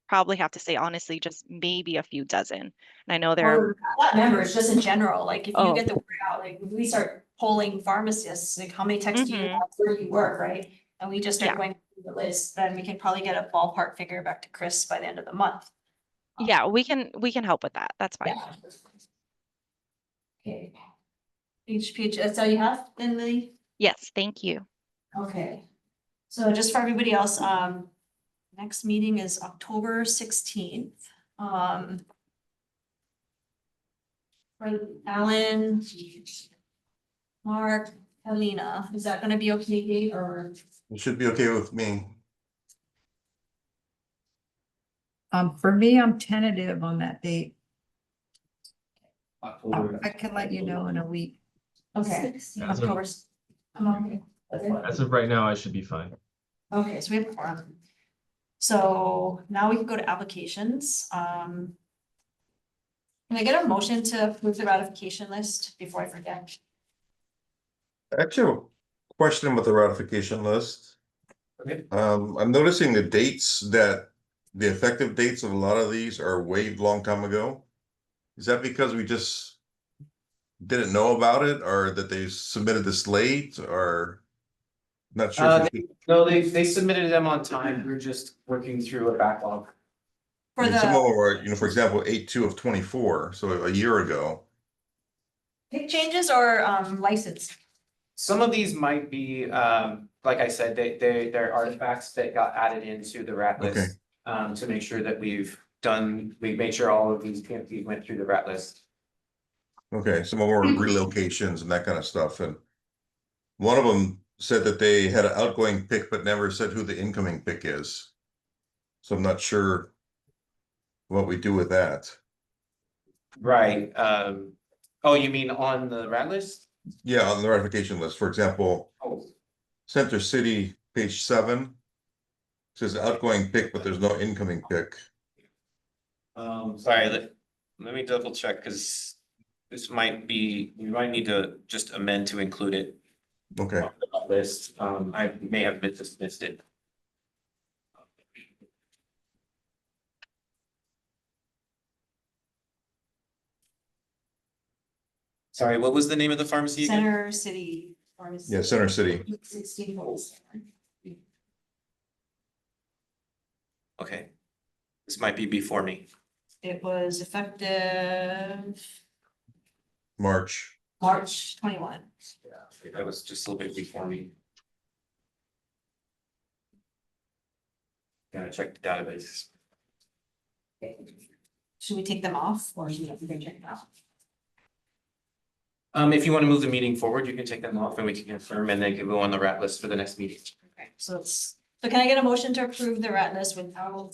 probably have to say honestly, just maybe a few dozen. And I know there are, Or not members, just in general, like if you Oh. get the word out, like when we start polling pharmacists, like how many techs do you Mhm. have, where do you work, right? And we just start Yeah. going through the list, then we can probably get a ballpark figure back to Chris by the end of the month. yeah, we can help with that. That's fine. Yeah. Okay. HPH, that's all you have, then Lily? Yes, thank you. Okay. So just for everybody else, next meeting is October 16th. For Alan, Mark, Helena, is that gonna be okay, Dave, or? It should be okay with me. For me, I'm tentative on that date. October. I can let you know in a week. Okay, As of- October. Okay. As of right now, I should be fine. Okay, so we have a forum. So now we can go to applications. Can I get a motion to approve the ratification list before I forget? I actually have a question about the ratification list. Okay. I'm noticing the dates that the effective dates of a lot of these are way long time ago. Is that because we just didn't know about it, or that they submitted this late, or? Not sure. If you- No, they submitted them on time. We're just working through a backlog. For I mean, some of the them are, you know, for example, 8/2 of 24, so a year ago. pick changes or license? Some of these might be, like I said, they're artifacts that got added into the rat Okay. list. To make sure that we made sure all of these PMPs went through the rat list. Okay, some of them were relocations and that kind of stuff, and one of them said that they had an outgoing pick, but never said who the incoming pick is. So I'm not sure what we do with that. Right, oh, you mean on the rat list? Yeah, on the ratification list, for example, Oh, Center City, page 7. Says outgoing pick, but there's no incoming pick. sorry, let me double check, because this might be, we might need to just amend to include it. Okay, On the list, I may have missed it. Sorry, what was the name of the pharmacy again? Center City Pharmacy. yeah, Center City. 1647. Okay. This might be before me. It was effective March. March 21. Yeah, that was just a little bit before me. Gotta check the database. Should we take them off or should we check it out? If you want to move the meeting forward, you can take them off and we can confirm and then can go on the rat list for the next meeting. Okay, so so can I get a motion to approve the rat list without,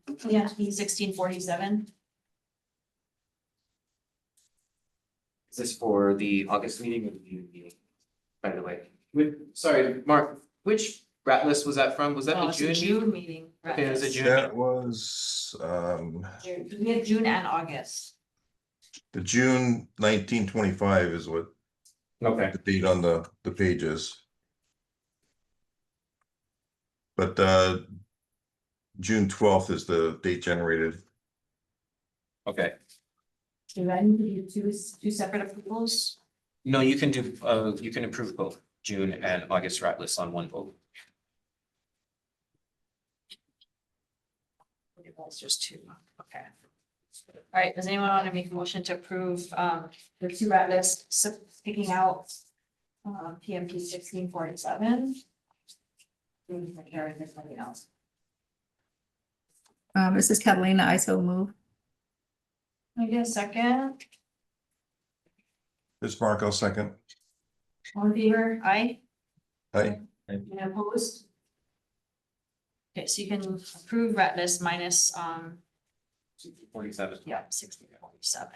PMP 1647? Is this for the August meeting or the June meeting? By the way, sorry, Mark, which rat list was that from? Was that Oh, the it's a June meeting? meeting. rat Okay, it was a list. June. That was June. We had June and August. the June 1925 is what Okay, the date on the pages. But June 12th is the date generated. okay. Do I need to do two separate approvals? No, you can do, you can approve both June and August rat lists on one vote. It's just two, okay. All right, does anyone want to make a motion to approve the two rat lists, picking out PMP 1647? Something else. This is Catalina, I so move. Can I get a second? This Mark, I'll second. All in favor? Aye. Aye. And opposed? Okay, so you can approve ret list minus, 47. yeah, 6047.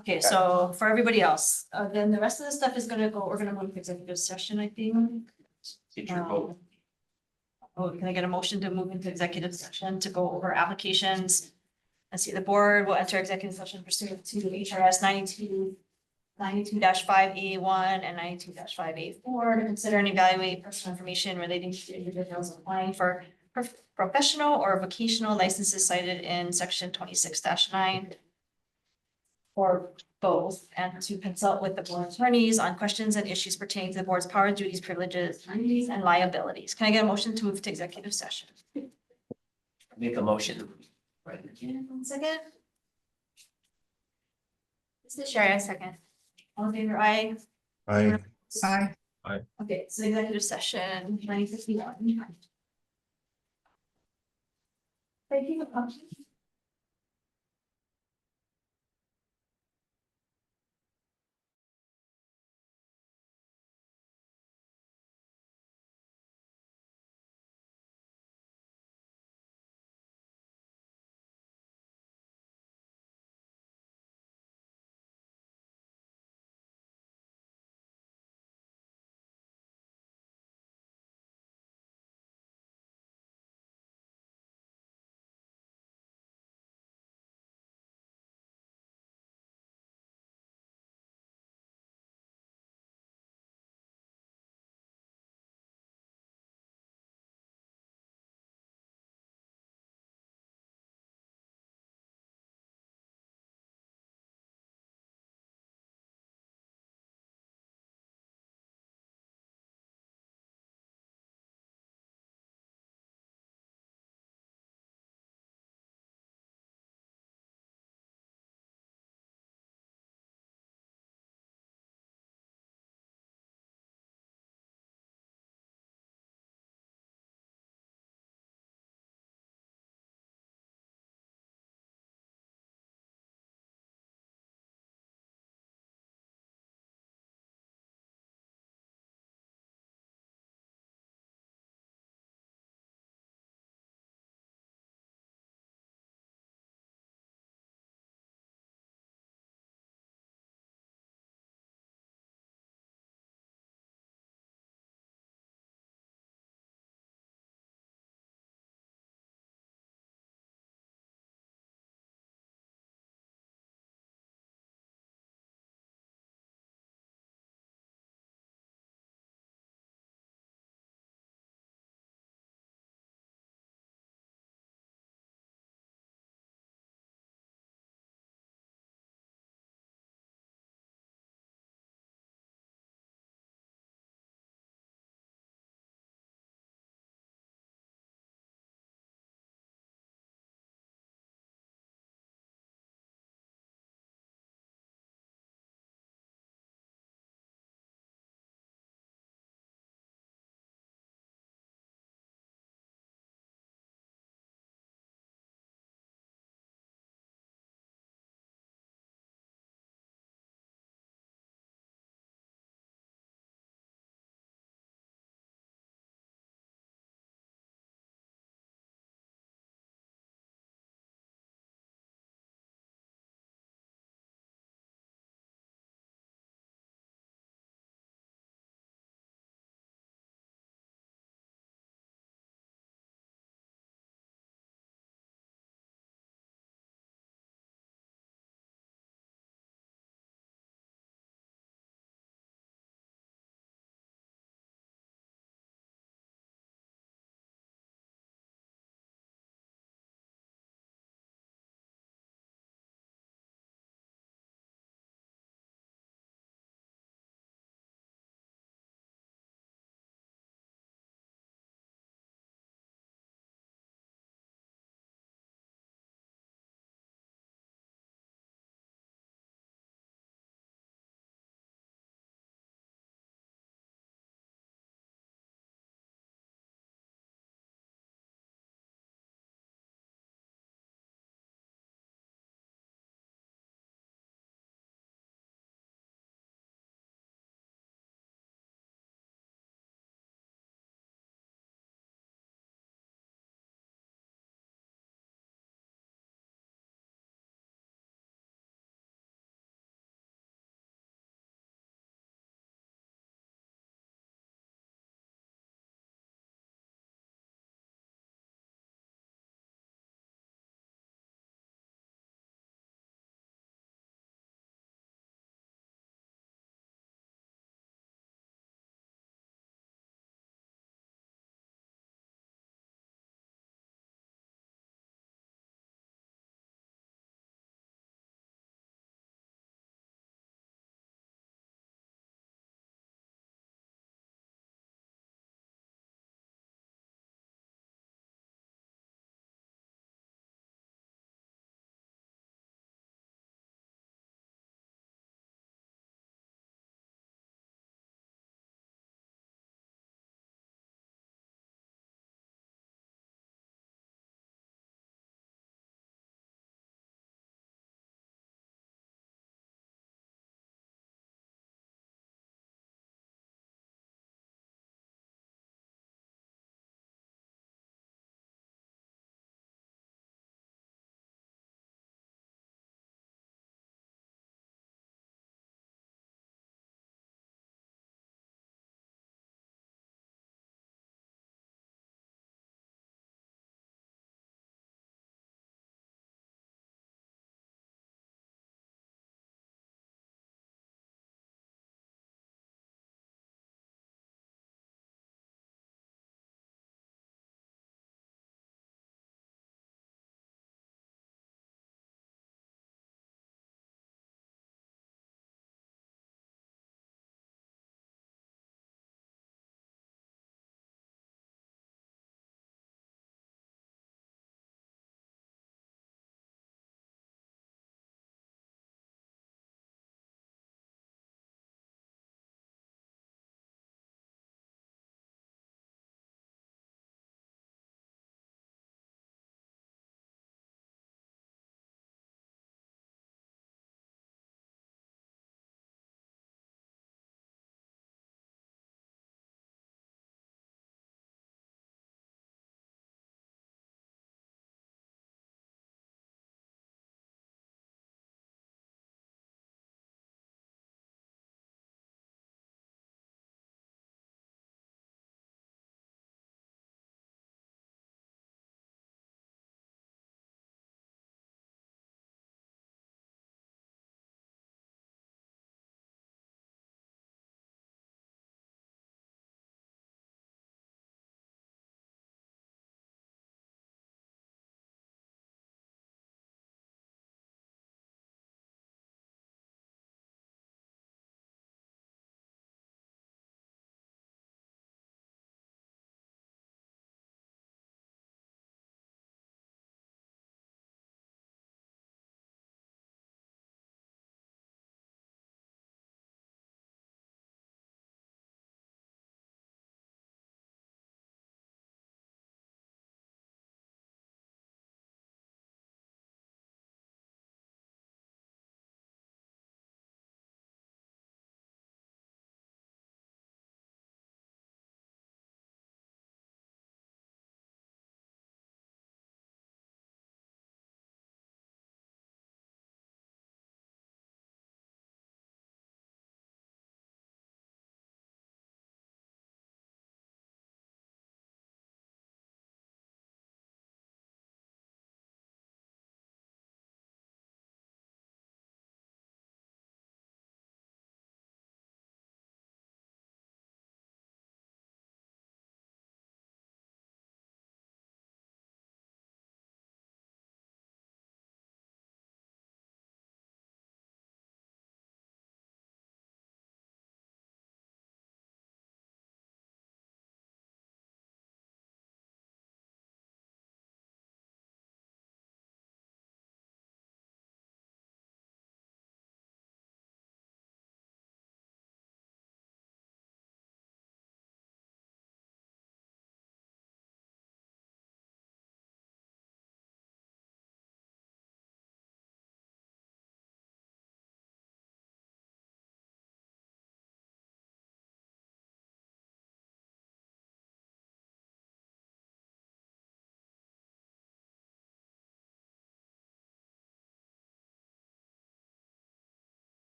Okay, so for everybody else, then the rest of the stuff is gonna go, we're gonna move to executive session, I think. Teacher vote. Oh, can I get a motion to move into executive session to go over applications? Let's see, the board will enter executive session pursuant to HRS 92-5A1 and 92-5A4 to consider and evaluate personal information relating to individuals applying for professional or vocational licenses cited in section 26-9 or both, and to consult with the board attorneys on questions and issues pertaining to the board's power, duties, privileges, duties, and liabilities. Can I get a motion to move to executive session? Make a motion. Right, 1 second. This is Sherry, a second. All in favor, aye. I. Aye. Okay, so executive session 9:51. Thank you.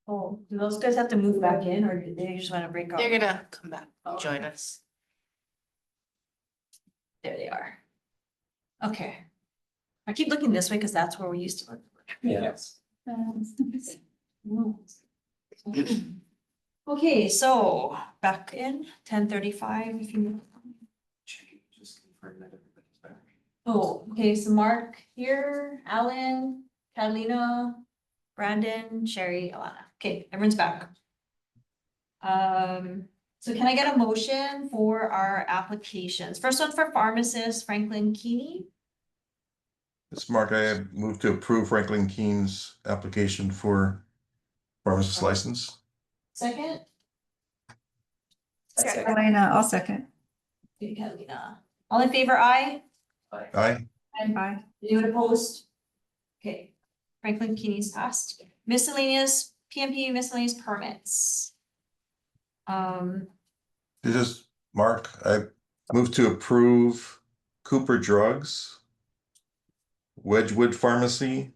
Oh, do those guys have to move back in or do they just wanna break up? They're gonna come back, join us. There they are. Okay. I keep looking this way because that's where we used to live. Yes. Okay, so back in 10:35, if you. Just confirm that everybody's back. Oh, okay, so Mark here, Alan, Catalina, Brandon, Sherry, Alana. Okay, everyone's back. So can I get a motion for our applications? First one for pharmacist Franklin Keeney. It's Mark, I move to approve Franklin Keen's application for pharmacist license. Second? Catalina, I'll second. Okay, Catalina. All in favor, aye? Aye. Aye. Anyone opposed? Okay, Franklin Keeney's passed. Miscellaneous, PMP miscellaneous permits. This is Mark, I move to approve Cooper Drugs, Wedgwood Pharmacy,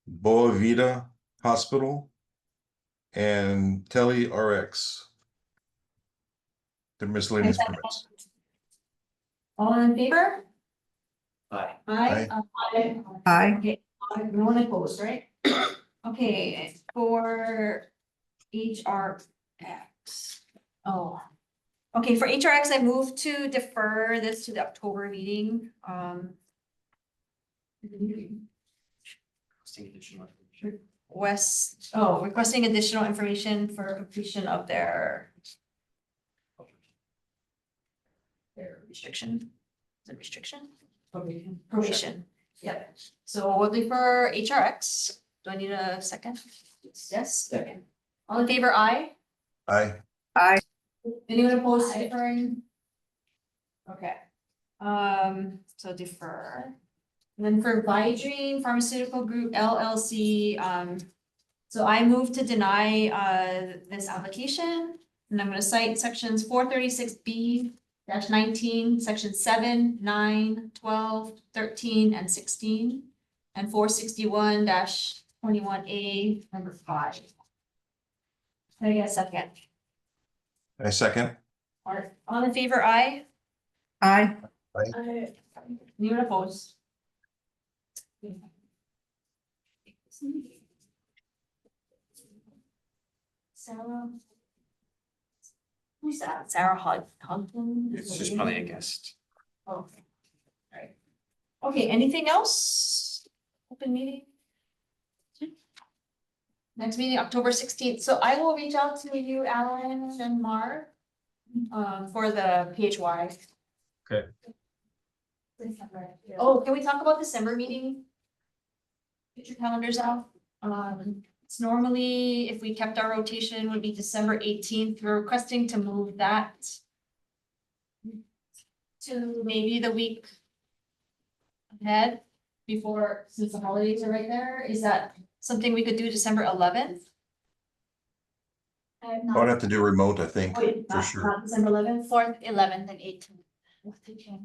Boa Vida Hospital, and Tele RX. The miscellaneous permits. all in favor? Aye. Aye. Aye. Okay, no one opposed, right? Okay, for HRX. Oh. Okay, for HRX, I moved to defer this to the October meeting. Requesting additional information for completion of their restriction. Is it restriction? Probation. Yep. So we'll defer HRX. Do I need a second? Yes. Second. All in favor, aye? Aye. Aye. Anyone opposed to deferring? Okay. So defer. And then for Vidrine Pharmaceutical Group LLC, so I move to deny this application. And I'm gonna cite sections 436B 19, section 7, 9, 12, 13, and 16, and 461-21A, number 5. Can I get a second? I second. All in favor, aye? Aye. Anyone opposed? Sarah? Who's that? Sarah Hodgson? It's just probably a guest. Oh, alright. Okay, anything else? Open meeting? Next meeting, October 16th. So I will reach out to you, Alan and Mark, for the PHY. Okay. Oh, can we talk about December meeting? Get your calendars out. It's normally, if we kept our rotation, would be December 18th. We're requesting to move that to maybe the week ahead before, since the holidays are right there. Is that something we could do December 11th? I would have to do remote, I think, Wait, for sure. not December 11th, 4th, 11th, and 18th.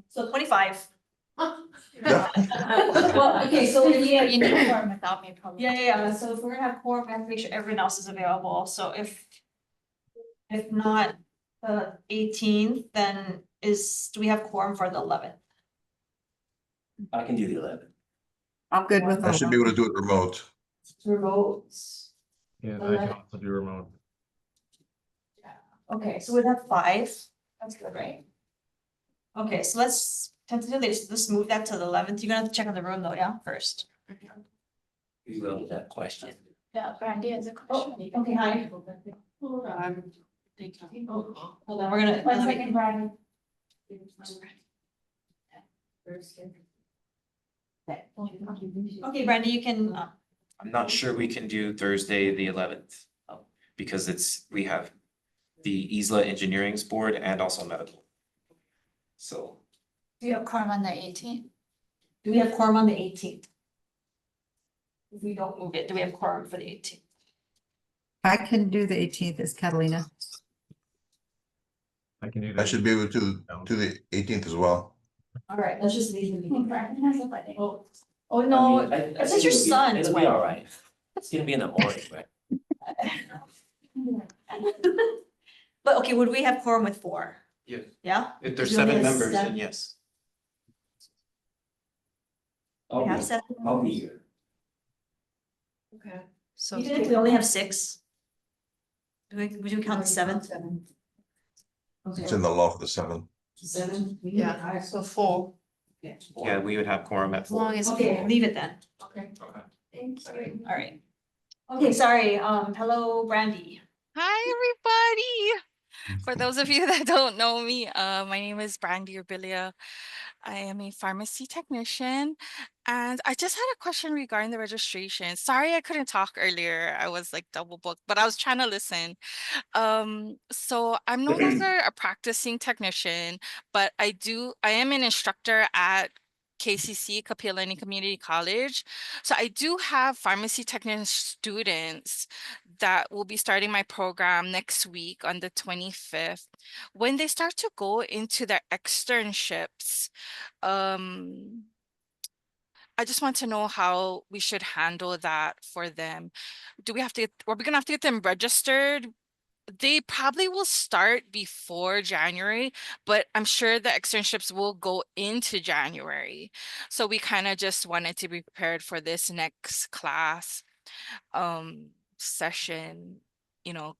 So 25. Well, okay, so yeah, You need a form without me probably. yeah. So if we're gonna have quorum, we have to make sure everyone else is available. So if not the 18th, then do we have quorum for the 11th? I can do the 11th. I'm good with I should be that. able to do it remote. Remotes. And I can also do remote. Okay, so we'd have 5. That's good, right? Okay, so let's tentatively, let's move that to the 11th. You're gonna have to check on the room though, yeah, first. You will with that question. Yeah, Brandy has a question. Okay, hi. Hold on. Hold on, we're gonna. 1 second, Brian. Okay, Brandy, you can, I'm not sure we can do Thursday, the 11th. Because we have the ISLA Engineering's board and also medical. So Do you have quorum on the 18th? do we have quorum on the 18th? If we don't move it, do we have quorum for the 18th? I can do the 18th as Catalina. I can do that. I should be able to do the 18th as well. All right, let's just leave the meeting. Oh, I no, mean, I it's think your it'll be- son. It'll be all right. It's gonna be in the morning, right? But okay, would we have quorum with 4? Yes. Yeah? If there's We only 7 have members, then 7. yes. We have 7. I'll be here. Okay. So even if we only have 6? Would you count the 7th? It's in the law for the 7. 7? Yeah. So 4. Yeah, we would have quorum at As long 4. as, okay, leave it then. Okay. Okay. Thank you. All right. Okay, sorry, hello, Brandy. Hi, everybody. For those of you that don't know me, my name is Brandy Urbilia. I am a pharmacy technician, and I just had a question regarding the registration. Sorry I couldn't talk earlier. I was like double booked, but I was trying to listen. So I'm no longer a practicing technician, but I am an instructor at KCC, Kapilani Community College. So I do have pharmacy technician students that will be starting my program next week on the 25th. When they start to go into their externships, I just want to know how we should handle that for them. Are we gonna have to get them registered? They probably will start before January, but I'm sure the externships will go into January. So we kind of just wanted to be prepared for this next class session,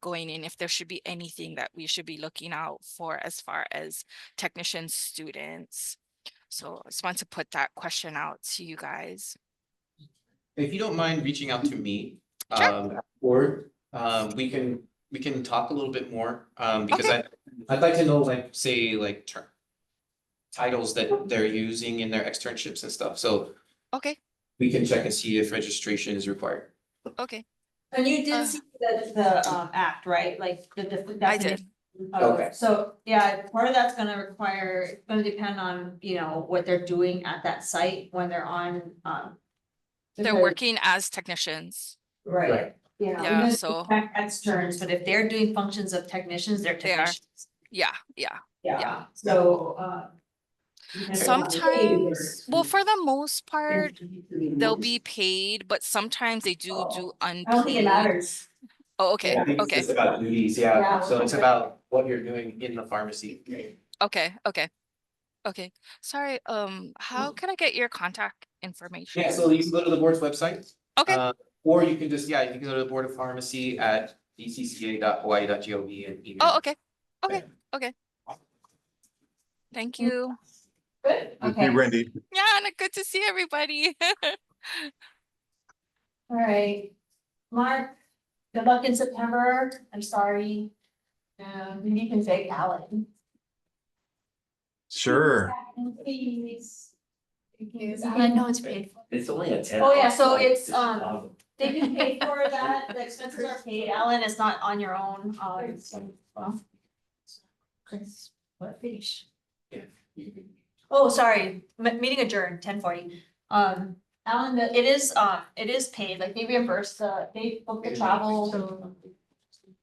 going in, if there should be anything that we should be looking out for as far as technician students. So I just want to put that question out to you guys. If you don't mind reaching out to me, Sure. or, we can talk a little bit more, because Okay. I'd like to know, like, say, like, titles that they're using in their externships and stuff, so Okay. we can check and see if registration is required. Okay. And you did see the act, right? Like the I did. Okay. So, yeah, part of that's it's gonna depend on, what they're doing at that site when they're on, They're because- working as technicians. Right. Yeah, Yeah, so- externs, but if they're doing functions of technicians, they're They are. technicians. Yeah. Yeah, so, Sometimes, well, for the most part, they'll be paid, but sometimes they do unpaid. I don't think it matters. Oh, okay, I think it's okay, just about duties, Yeah. so it's about what you're doing in the pharmacy. okay. Sorry, how can I get your contact information? Yeah, so you can go to the board's website. Okay. Or you can just, you can go to the Board of Pharmacy at dcca.hawaii.gov and email. Oh, okay. Thank you. Good, Hey, Randy, Yeah, and good to see everybody. All right. Mark, good luck in September. I'm sorry. Maybe you can thank Alan. sure. Please. I know it's paid for. It's only a 10. Oh, yeah, so it's, Chicago. they can pay for that, the expenses are paid, Alan, it's not on your own, Chris, what finish? Oh, sorry, meeting adjourned, 10:40. Alan, it is paid, like they reimburse they book the travel,